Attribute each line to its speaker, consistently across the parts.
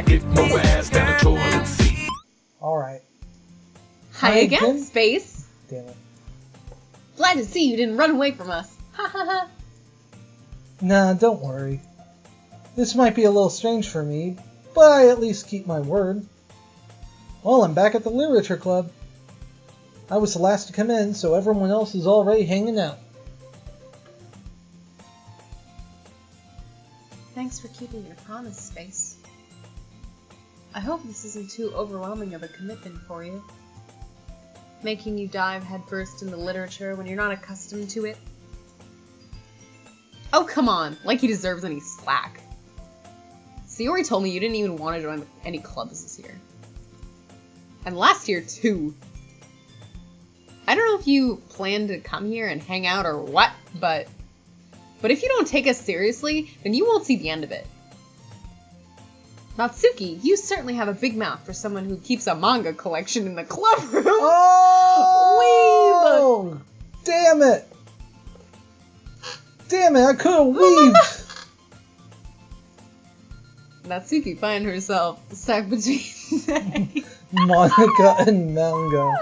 Speaker 1: get more ass than a toilet seat.
Speaker 2: Alright.
Speaker 3: Hi again, Space.
Speaker 2: Damn it.
Speaker 3: Glad to see you didn't run away from us. Ha ha ha.
Speaker 2: Nah, don't worry. This might be a little strange for me, but I at least keep my word. Well, I'm back at the Literature Club. I was the last to come in, so everyone else is already hanging out.
Speaker 3: Thanks for keeping your promise, Space. I hope this isn't too overwhelming of a commitment for you. Making you dive headfirst into literature when you're not accustomed to it. Oh, come on. Like he deserves any slack. Sayori told me you didn't even want to join any clubs this year. And last year, too. I don't know if you plan to come here and hang out or what, but if you don't take us seriously, then you won't see the end of it. Natsuki, you certainly have a big mouth for someone who keeps a manga collection in the club room.
Speaker 2: Oh! Damn it! Damn it, I could have weaved!
Speaker 3: Natsuki finds herself stuck between
Speaker 2: Monica and manga.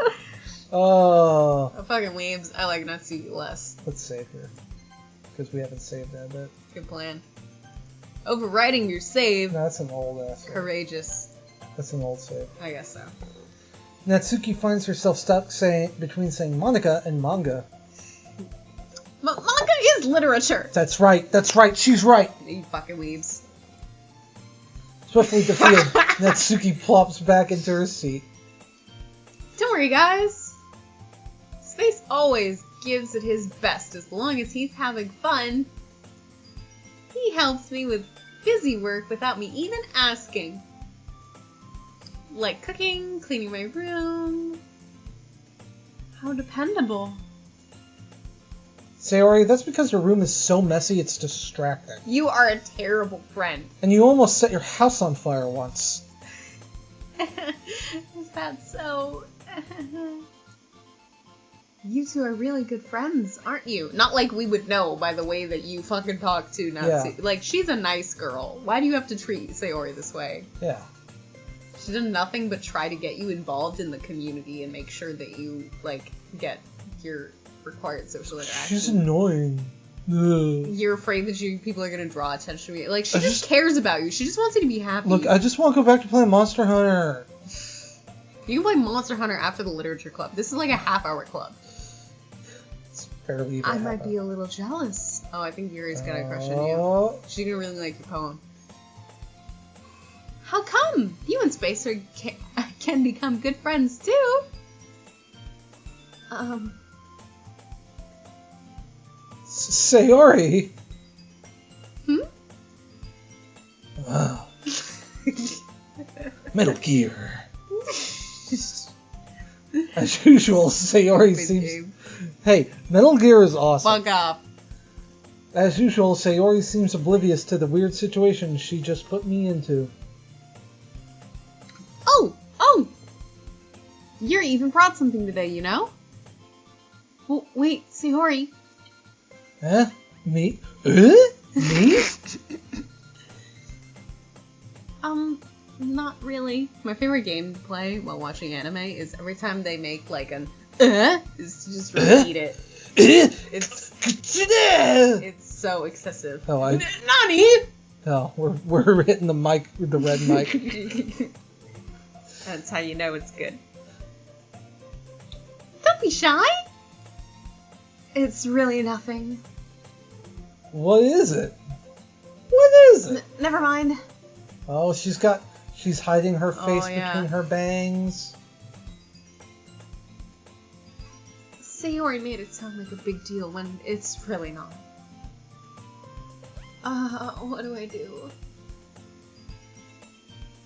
Speaker 2: Oh.
Speaker 3: Fucking weebs. I like Natsuki less.
Speaker 2: Let's save her. Because we haven't saved that bit.
Speaker 3: Good plan. Overwriting your save.
Speaker 2: No, that's an old ass.
Speaker 3: Courageous.
Speaker 2: That's an old save.
Speaker 3: I guess so.
Speaker 2: Natsuki finds herself stuck between saying Monica and manga.
Speaker 3: Manga is literature!
Speaker 2: That's right, she's right!
Speaker 3: You fucking weebs.
Speaker 2: Swiftly defeated, Natsuki plops back into her seat.
Speaker 3: Don't worry, guys. Space always gives it his best as long as he's having fun. He helps me with busy work without me even asking. Like cooking, cleaning my room. How dependable.
Speaker 2: Sayori, that's because your room is so messy it's distracting.
Speaker 3: You are a terrible friend.
Speaker 2: And you almost set your house on fire once.
Speaker 3: Is that so? You two are really good friends, aren't you? Not like we would know by the way that you fucking talk to Natsu.
Speaker 2: Yeah.
Speaker 3: Like, she's a nice girl. Why do you have to treat Sayori this way?
Speaker 2: Yeah.
Speaker 3: She's done nothing but try to get you involved in the community and make sure that you, like, get your required social interaction.
Speaker 2: She's annoying. Ugh.
Speaker 3: You're afraid that people are gonna draw attention to you. Like, she just cares about you. She just wants you to be happy.
Speaker 2: Look, I just want to go back to playing Monster Hunter.
Speaker 3: You can play Monster Hunter after the Literature Club. This is like a half-hour club.
Speaker 2: It's barely even
Speaker 3: I might
Speaker 2: half-hour.
Speaker 3: be a little jealous. Oh, I think Yuri's got a crush on you. She's gonna really like your poem. How come? You and Spacer can become good friends too.
Speaker 2: Sayori. Wow. Metal Gear. As usual, Sayori seems... Hey, Metal Gear is awesome.
Speaker 3: Fuck off.
Speaker 2: As usual, Sayori seems oblivious to the weird situation she just put me into.
Speaker 3: Oh! Yuri even brought something today, you know? Well, wait, Sayori.
Speaker 2: Huh? Me? Me?
Speaker 3: Not really. My favorite game to play while watching anime is every time they make like an is to just repeat it. It's so excessive.
Speaker 2: Oh,
Speaker 3: Nani?
Speaker 2: Oh, we're hitting the mic with the red mic.
Speaker 3: That's how you know it's good. Don't be shy. It's really nothing.
Speaker 2: What is it? What is it?
Speaker 3: Never mind.
Speaker 2: Oh, she's hiding her face between her bangs.
Speaker 3: Sayori made it sound like a big deal when it's really not. What do I do?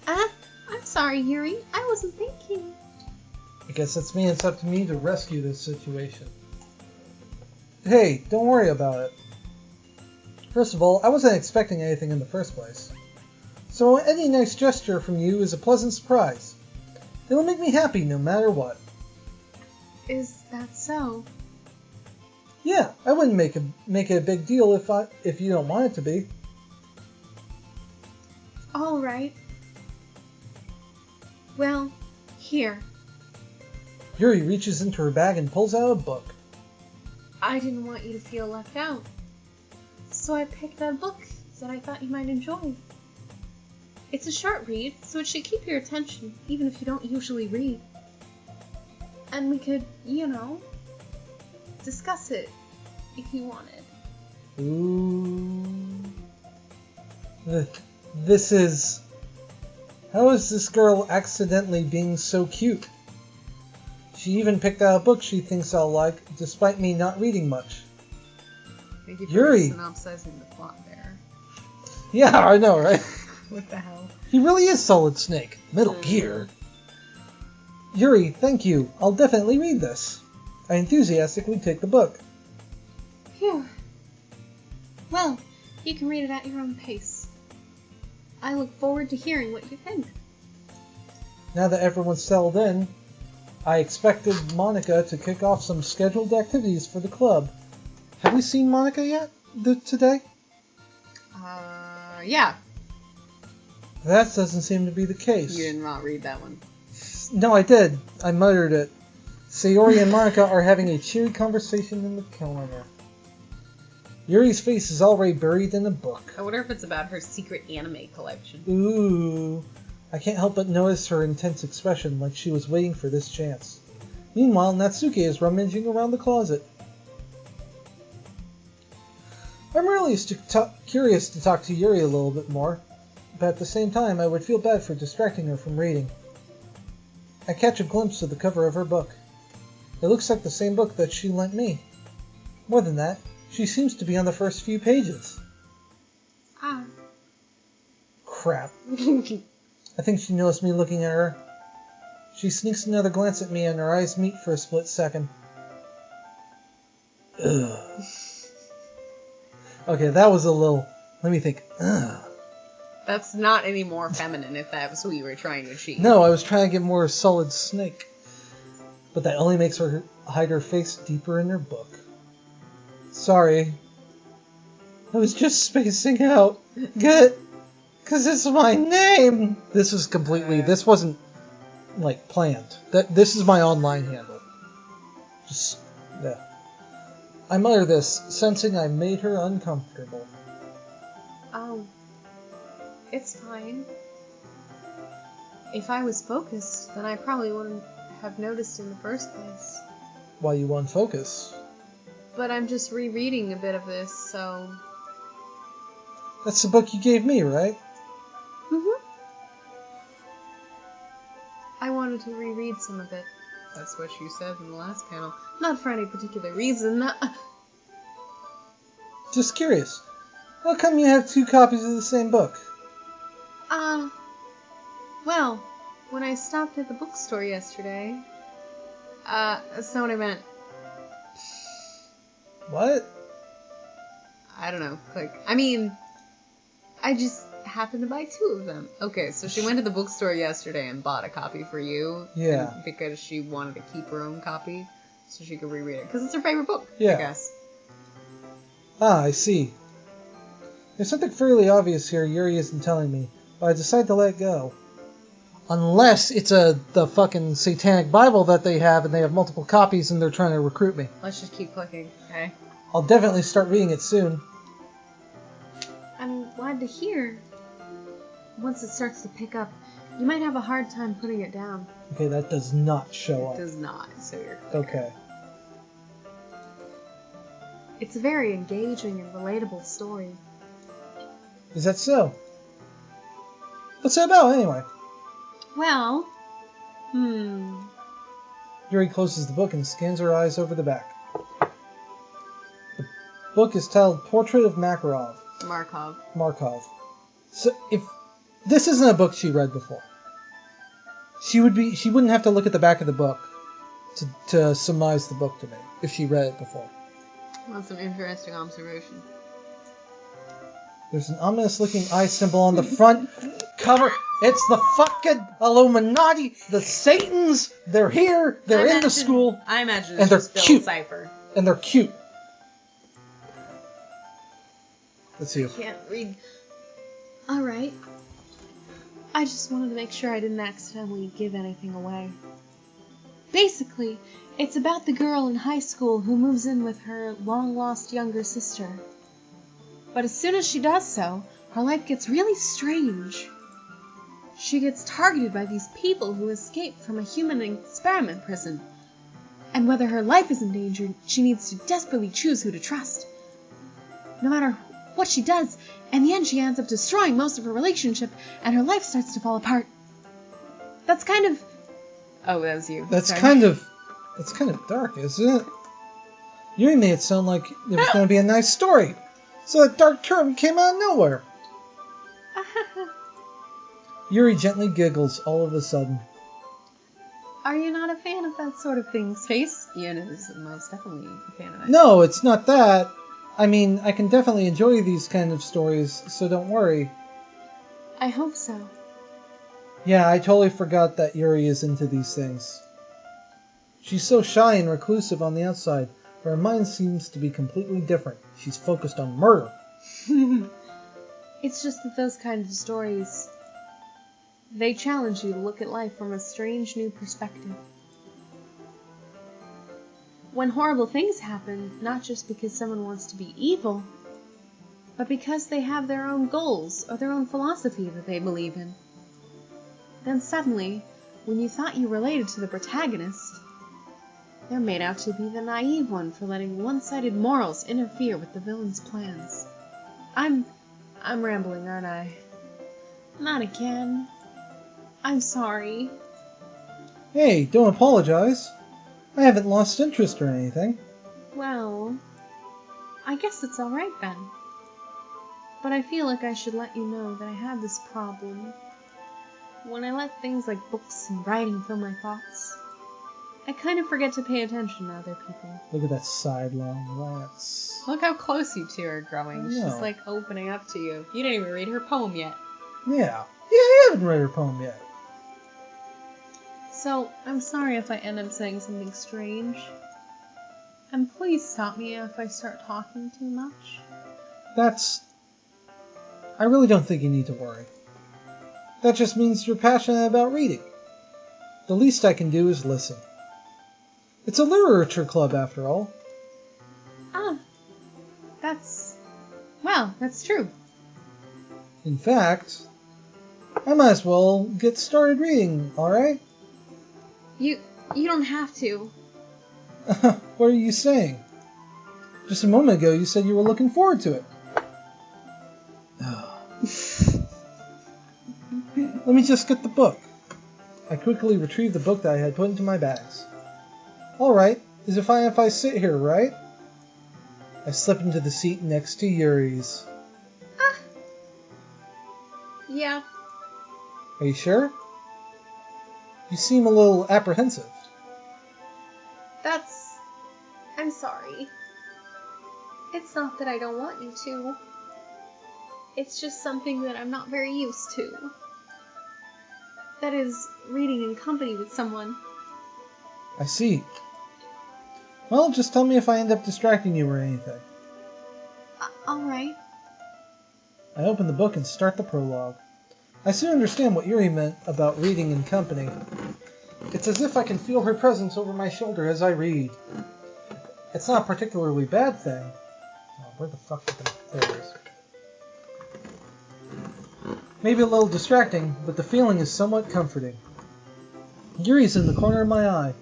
Speaker 3: I'm sorry, Yuri. I wasn't thinking.
Speaker 2: I guess it's me. It's up to me to rescue this situation. Hey, don't worry about it. First of all, I wasn't expecting anything in the first place. So any nice gesture from you is a pleasant surprise. It'll make me happy no matter what.
Speaker 3: Is that so?
Speaker 2: Yeah, I wouldn't make it a big deal if you don't want it to be.
Speaker 3: All right. Well, here.
Speaker 2: Yuri reaches into her bag and pulls out a book.
Speaker 3: I didn't want you to feel left out. So I picked a book that I thought you might enjoy. It's a short read, so it should keep your attention, even if you don't usually read. And we could, discuss it if you wanted.
Speaker 2: Ooh. This is... How is this girl accidentally being so cute? She even picked out a book she thinks I'll like, despite me not reading much.
Speaker 3: Thank you for
Speaker 2: Yuri!
Speaker 3: synopsizing the plot there.
Speaker 2: Yeah, I know, right?
Speaker 3: What the hell?
Speaker 2: He really is Solid Snake. Metal Gear. Yuri, thank you. I'll definitely read this. I enthusiastically take the book.
Speaker 3: Phew. Well, you can read it at your own pace. I look forward to hearing what you think.
Speaker 2: Now that everyone's settled in, I expected Monica to kick off some scheduled activities for the club. Have we seen Monica yet today?
Speaker 3: Yeah.
Speaker 2: That doesn't seem to be the case.
Speaker 3: You did not read that one.
Speaker 2: No, I did. I muttered it. Sayori and Monica are having a cheery conversation in the corner. Yuri's face is already buried in a book.
Speaker 3: I wonder if it's about her secret anime collection.
Speaker 2: Ooh. I can't help but notice her intense expression, like she was waiting for this chance. Meanwhile, Natsuke is rummaging around the closet. I'm really curious to talk to Yuri a little bit more, but at the same time I would feel bad for distracting her from reading. I catch a glimpse of the cover of her book. It looks like the same book that she lent me. More than that, she seems to be on the first few pages.
Speaker 3: Ah.
Speaker 2: Crap. I think she noticed me looking at her. She sneaks another glance at me and her eyes meet for a split second. Ugh. Okay, that was a little... Let me think. Ugh.
Speaker 3: That's not any more feminine if that was what you were trying to achieve.
Speaker 2: No, I was trying to get more Solid Snake. But that only makes her hide her face deeper in her book. Sorry. I was just spacing out. Get... Because it's my name! This was completely... This wasn't, like, planned. This is my online handle. Just... Yeah. I mutter this, sensing I made her uncomfortable.
Speaker 3: Oh. It's fine. If I was focused, then I probably wouldn't have noticed in the first place.
Speaker 2: Why you unfocus?
Speaker 3: But I'm just rereading a bit of this, so...
Speaker 2: That's the book you gave me, right?
Speaker 3: Mm-hmm. I wanted to reread some of it. That's what you said in the last panel. Not for any particular reason.
Speaker 2: Just curious. How come you have 2 copies of the same book?
Speaker 3: Well, when I stopped at the bookstore yesterday... that's not what I meant.
Speaker 2: What?
Speaker 3: I don't know. I just happened to buy 2 of them. Okay, so she went to the bookstore yesterday and bought a copy for you.
Speaker 2: Yeah.
Speaker 3: Because she wanted to keep her own copy so she could reread it. Because it's her favorite book,
Speaker 2: Yeah.
Speaker 3: I guess.
Speaker 2: Ah, I see. There's something fairly obvious here Yuri isn't telling me, but I decide to let it go. Unless it's the fucking satanic Bible that they have and they have multiple copies and they're trying to recruit me.
Speaker 3: Let's just keep clicking, okay?
Speaker 2: I'll definitely start reading it soon.
Speaker 3: I'm glad to hear. Once it starts to pick up, you might have a hard time putting it down.
Speaker 2: Okay, that does not show up.
Speaker 3: It does not, so you're...
Speaker 2: Okay.
Speaker 3: It's a very engaging and relatable story.
Speaker 2: Is that so? What's it about, anyway?
Speaker 3: Well,
Speaker 2: Yuri closes the book and scans her eyes over the back. The book is titled Portrait of Markov. So, if this isn't a book she read before, she wouldn't have to look at the back of the book to surmise the book to me if she read it before.
Speaker 3: That's an interesting observation.
Speaker 2: There's an ominous-looking eye symbol on the front cover. It's the fucking Illuminati, the Satans. They're here. They're in the school.
Speaker 3: I imagine
Speaker 2: and
Speaker 3: it's
Speaker 2: they're
Speaker 3: just Bill
Speaker 2: cute.
Speaker 3: Cipher.
Speaker 2: And they're cute. Let's see.
Speaker 3: Can't read. All right. I just wanted to make sure I didn't accidentally give anything away. Basically, it's about the girl in high school who moves in with her long-lost younger sister. But as soon as she does so, her life gets really strange. She gets targeted by these people who escaped from a human experiment prison. And whether her life is endangered, she needs to desperately choose who to trust. No matter what she does, in the end she ends up destroying most of her relationship, and her life starts to fall apart. That's kind of... Oh, that was you.
Speaker 2: That's
Speaker 3: Sorry.
Speaker 2: kind of dark, isn't it? Yuri made it sound like it was going to be a nice story. So that dark turn came out of nowhere. Yuri gently giggles all of a sudden.
Speaker 3: Are you not a fan of that sort of thing, Space? Ian is most definitely a fan of it.
Speaker 2: No, it's not that. I mean, I can definitely enjoy these kind of stories, so don't worry.
Speaker 3: I hope so.
Speaker 2: Yeah, I totally forgot that Yuri is into these things. She's so shy and reclusive on the outside, but her mind seems to be completely different. She's focused on murder.
Speaker 3: It's just that those kinds of stories, they challenge you to look at life from a strange new perspective. When horrible things happen, not just because someone wants to be evil, but because they have their own goals or their own philosophy that they believe in. Then suddenly, when you thought you related to the protagonist, they're made out to be the naive one for letting one-sided morals interfere with the villain's plans. I'm rambling, aren't I? Not again. I'm sorry.
Speaker 2: Hey, don't apologize. I haven't lost interest or anything.
Speaker 3: Well, I guess it's alright then. But I feel like I should let you know that I have this problem. When I let things like books and writing fill my thoughts, I kind of forget to pay attention to other people.
Speaker 2: Look at that sidelong glance.
Speaker 3: Look how close you two are growing.
Speaker 2: I
Speaker 3: She's
Speaker 2: know.
Speaker 3: like opening up to you. You didn't even read her poem yet.
Speaker 2: Yeah, I haven't read her poem yet.
Speaker 3: So, I'm sorry if I end up saying something strange. And please stop me if I start talking too much.
Speaker 2: I really don't think you need to worry. That just means you're passionate about reading. The least I can do is listen. It's a literature club, after all.
Speaker 3: Ah, that's true.
Speaker 2: In fact, I might as well get started reading, alright?
Speaker 3: You don't have to.
Speaker 2: What are you saying? Just a moment ago you said you were looking forward to it. Let me just get the book. I quickly retrieved the book that I had put into my bags. Alright, is it fine if I sit here, right? I slip into the seat next to Yuri's.
Speaker 3: Yeah.
Speaker 2: Are you sure? You seem a little apprehensive.
Speaker 3: I'm sorry. It's not that I don't want you to. It's just something that I'm not very used to. That is, reading in company with someone.
Speaker 2: I see. Well, just tell me if I end up distracting you or anything.
Speaker 3: Alright.
Speaker 2: I open the book and start the prologue. I soon understand what Yuri meant about reading in company. It's as if I can feel her presence over my shoulder as I read. It's not a particularly bad thing. Oh, where the fuck did there it is. Maybe a little distracting, but the feeling is somewhat comforting. Yuri's in the corner of my eye.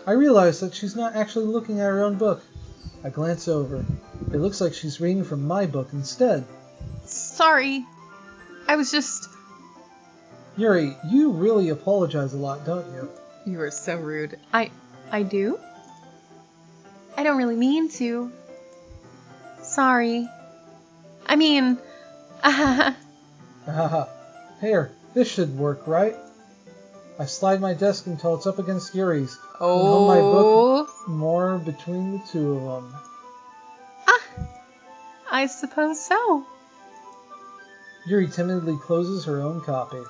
Speaker 2: I realize that she's not actually looking at her own book. I glance over. It looks like she's reading from my book instead.
Speaker 3: Sorry. I was just...
Speaker 2: Yuri, you really apologize a lot, don't you?
Speaker 3: You are so rude. I do? I don't really mean to. Sorry. I mean...
Speaker 2: Haha. Here, this should work, right? I slide my desk until it's up against Yuri's. And hold my book more between the two of them.
Speaker 3: I suppose so.
Speaker 2: Yuri timidly closes her own copy.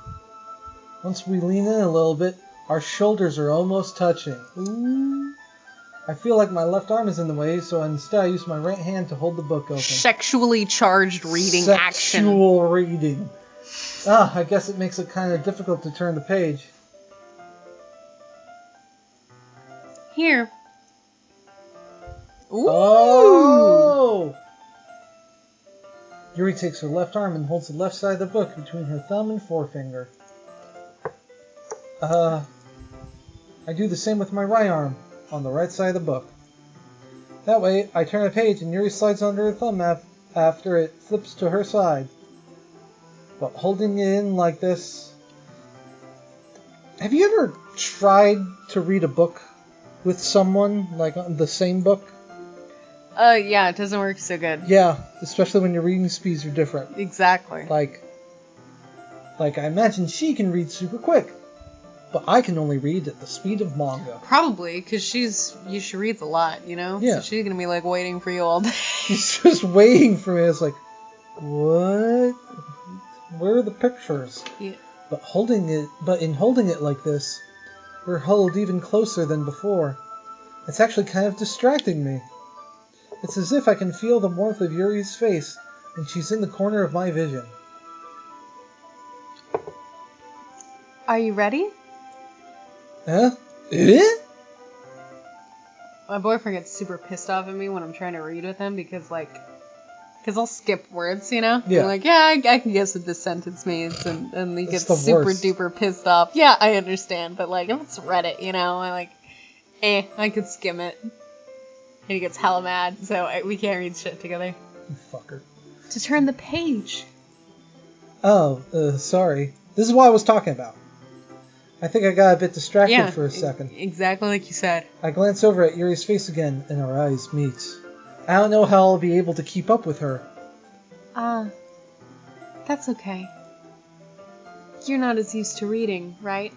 Speaker 2: Once we lean in a little bit, our shoulders are almost touching. Ooh. I feel like my left arm is in the way, so instead I use my right hand to hold the book open.
Speaker 3: Sexually charged reading action.
Speaker 2: Sexual reading. Ah, I guess it makes it kind of difficult to turn the page.
Speaker 3: Here. Ooh!
Speaker 2: Oh! Yuri takes her left arm and holds the left side of the book between her thumb and forefinger. I do the same with my right arm, on the right side of the book. That way, I turn a page and Yuri slides under her thumb after it flips to her side. But holding it in like this... Have you ever tried to read a book with someone, like on the same book?
Speaker 3: Yeah, it doesn't work so good.
Speaker 2: Yeah, especially when your reading speeds are different.
Speaker 3: Exactly.
Speaker 2: Like I imagine she can read super quick, but I can only read at the speed of manga.
Speaker 3: Probably, because she reads a lot, you know?
Speaker 2: Yeah.
Speaker 3: So she's gonna be, like, waiting for you all day.
Speaker 2: She's just waiting for me. It's like, what? Where are the pictures?
Speaker 3: Yeah.
Speaker 2: But in holding it like this, we're huddled even closer than before. It's actually kind of distracting me. It's as if I can feel the warmth of Yuri's face, and she's in the corner of my vision.
Speaker 3: Are you ready?
Speaker 2: Huh? Eh?
Speaker 3: My boyfriend gets super pissed off at me when I'm trying to read with him because I'll skip words, you know?
Speaker 2: Yeah.
Speaker 3: I'm like, yeah, I can guess what this sentence means, and he gets
Speaker 2: the
Speaker 3: super
Speaker 2: worst.
Speaker 3: duper pissed off. Yeah, I understand, but, like, if it's Reddit, you know, I could skim it. And he gets hella mad, so we can't read shit together.
Speaker 2: You fucker.
Speaker 3: To turn the page.
Speaker 2: Oh, sorry. This is what I was talking about. I think I got a bit distracted for a second.
Speaker 3: Exactly like you said.
Speaker 2: I glance over at Yuri's face again, and our eyes meet. I don't know how I'll be able to keep up with her.
Speaker 3: That's okay. You're not as used to reading, right?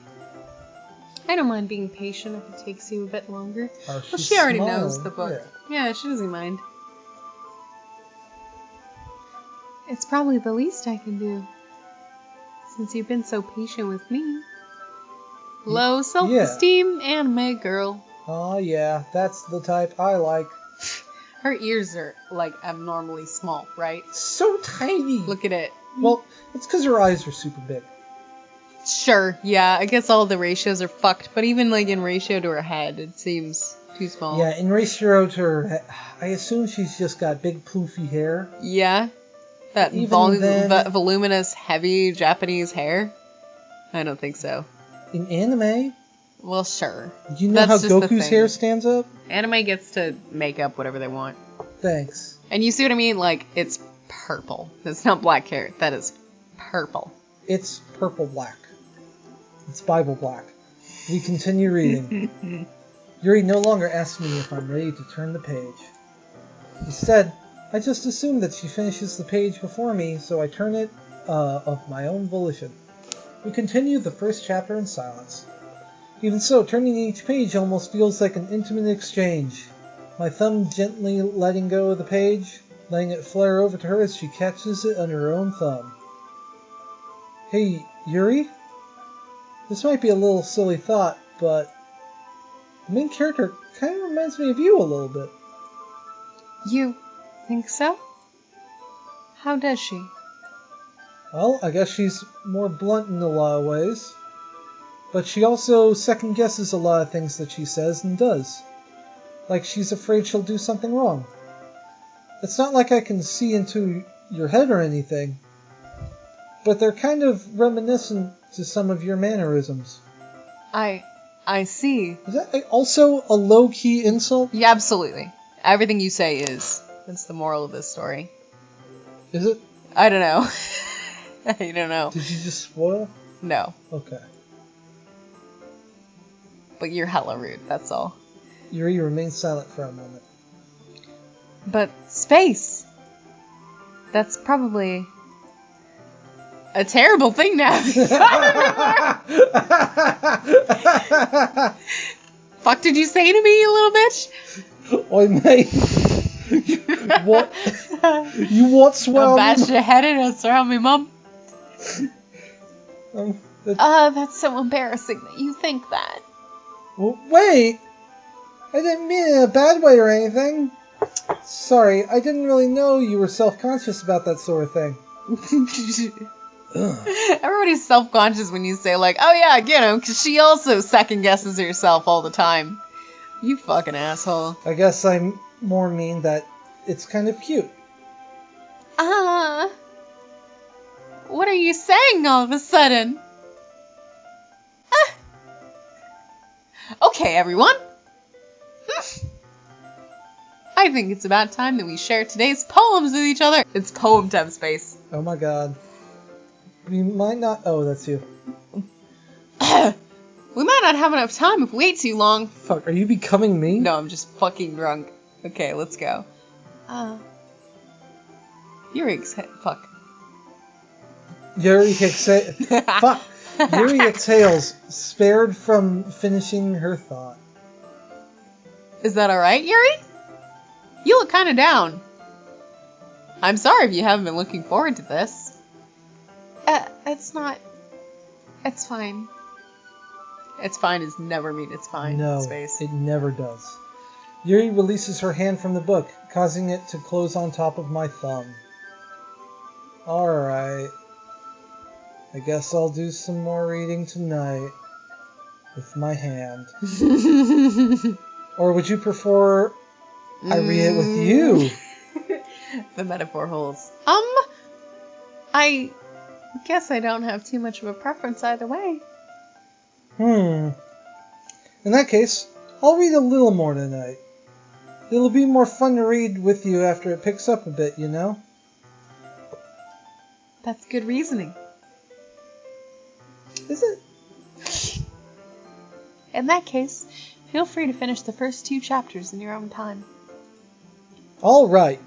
Speaker 3: I don't mind being patient if it takes you a bit longer.
Speaker 2: Oh,
Speaker 3: Well,
Speaker 2: she's
Speaker 3: she already
Speaker 2: smiling.
Speaker 3: knows the book. Yeah, she doesn't mind. It's probably the least I can do, since you've been so patient with me. Low self-esteem anime girl.
Speaker 2: Oh yeah, that's the type I like.
Speaker 3: Her ears are, like, abnormally small, right?
Speaker 2: So tiny!
Speaker 3: Look at it.
Speaker 2: Well, it's because her eyes are super big.
Speaker 3: Sure, yeah, I guess all the ratios are fucked, but even, like, in ratio to her head, it seems too small.
Speaker 2: Yeah, in ratio to her, I assume she's just got big poofy hair.
Speaker 3: Yeah? That voluminous, heavy Japanese hair? I don't think so.
Speaker 2: In anime?
Speaker 3: Well, sure.
Speaker 2: You know how Goku's hair stands up?
Speaker 3: Anime gets to make up whatever they want.
Speaker 2: Thanks.
Speaker 3: And you see what I mean? Like, it's purple. It's not black hair. That is purple.
Speaker 2: It's purple black. It's Bible black. We continue reading. Yuri no longer asks me if I'm ready to turn the page. Instead, I just assume that she finishes the page before me, so I turn it of my own volition. We continue the first chapter in silence. Even so, turning each page almost feels like an intimate exchange. My thumb gently letting go of the page, letting it flare over to her as she catches it under her own thumb. Hey, Yuri? This might be a little silly thought, but the main character kind of reminds me of you a little bit.
Speaker 3: You think so? How does she?
Speaker 2: Well, I guess she's more blunt in a lot of ways. But she also second-guesses a lot of things that she says and does. Like she's afraid she'll do something wrong. It's not like I can see into your head or anything, but they're kind of reminiscent to some of your mannerisms.
Speaker 3: I see.
Speaker 2: Is that also a low-key insult?
Speaker 3: Yeah, absolutely. Everything you say is. That's the moral of this story.
Speaker 2: Is it?
Speaker 3: I don't know. I don't know.
Speaker 2: Did you just spoil?
Speaker 3: No.
Speaker 2: Okay.
Speaker 3: But you're hella rude, that's all.
Speaker 2: Yuri remains silent for a moment.
Speaker 3: But space! That's probably a terrible thing now. Fuck did you say to me, you little bitch?
Speaker 2: Oi, mate. What? You what, swell?
Speaker 3: I'll bash your head in and surround me, mum. That's so embarrassing that you think that.
Speaker 2: Well, wait! I didn't mean it in a bad way or anything. Sorry, I didn't really know you were self-conscious about that sort of thing. Ugh.
Speaker 3: Everybody's self-conscious when you say, like, oh yeah, get him, because she also second-guesses herself all the time. You fucking asshole.
Speaker 2: I guess I more mean that it's kind of cute.
Speaker 3: What are you saying all of a sudden? Okay, everyone. I think it's about time that we share today's poems with each other. It's poem time, Space.
Speaker 2: Oh my god. We might not... Oh, that's you.
Speaker 3: We might not have enough time if we wait too long.
Speaker 2: Fuck, are you becoming me?
Speaker 3: No, I'm just fucking drunk. Okay, let's go. Yuri fuck.
Speaker 2: Yuri exhales. Fuck. Yuri exhales, spared from finishing her thought.
Speaker 3: Is that alright, Yuri? You look kinda down. I'm sorry if you haven't been looking forward to this. It's not... It's fine. It's fine is never mean it's fine.
Speaker 2: No,
Speaker 3: Space.
Speaker 2: it never does. Yuri releases her hand from the book, causing it to close on top of my thumb. Alright. I guess I'll do some more reading tonight. With my hand. Or would you prefer I read it with you?
Speaker 3: The metaphor holds. I guess I don't have too much of a preference either way.
Speaker 2: In that case, I'll read a little more tonight. It'll be more fun to read with you after it picks up a bit, you know?
Speaker 3: That's good reasoning.
Speaker 2: Is it?
Speaker 3: In that case, feel free to finish the first 2 chapters in your own time.
Speaker 2: Alright.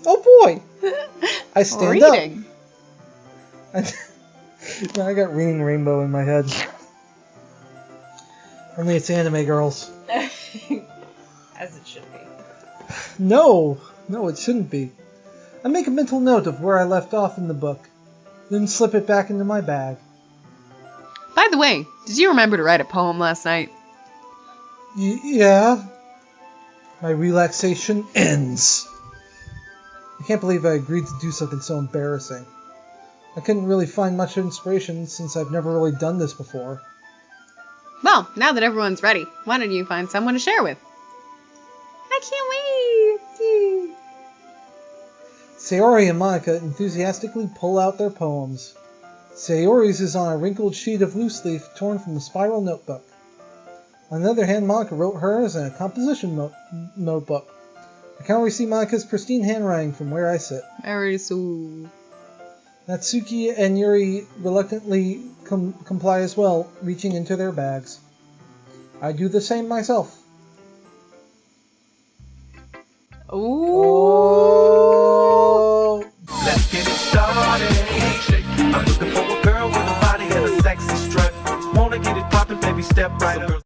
Speaker 2: Oh boy! I stand
Speaker 3: Reading.
Speaker 2: up. Now I got Reading Rainbow in my head. Only it's anime, girls.
Speaker 3: As it should be.
Speaker 2: No, it shouldn't be. I make a mental note of where I left off in the book, then slip it back into my bag.
Speaker 3: By the way, did you remember to write a poem last night?
Speaker 2: Yeah. My relaxation ends. I can't believe I agreed to do something so embarrassing. I couldn't really find much inspiration since I've never really done this before.
Speaker 3: Well, now that everyone's ready, why don't you find someone to share with? I can't wait!
Speaker 2: Sayori and Monica enthusiastically pull out their poems. Sayori's is on a wrinkled sheet of loose leaf torn from a spiral notebook. On the other hand, Monica wrote hers in a composition notebook. I can already see Monica's pristine handwriting from where I sit.
Speaker 3: Very so.
Speaker 2: Natsuki and Yuri reluctantly comply as well, reaching into their bags. I do the same myself.
Speaker 3: Ooh.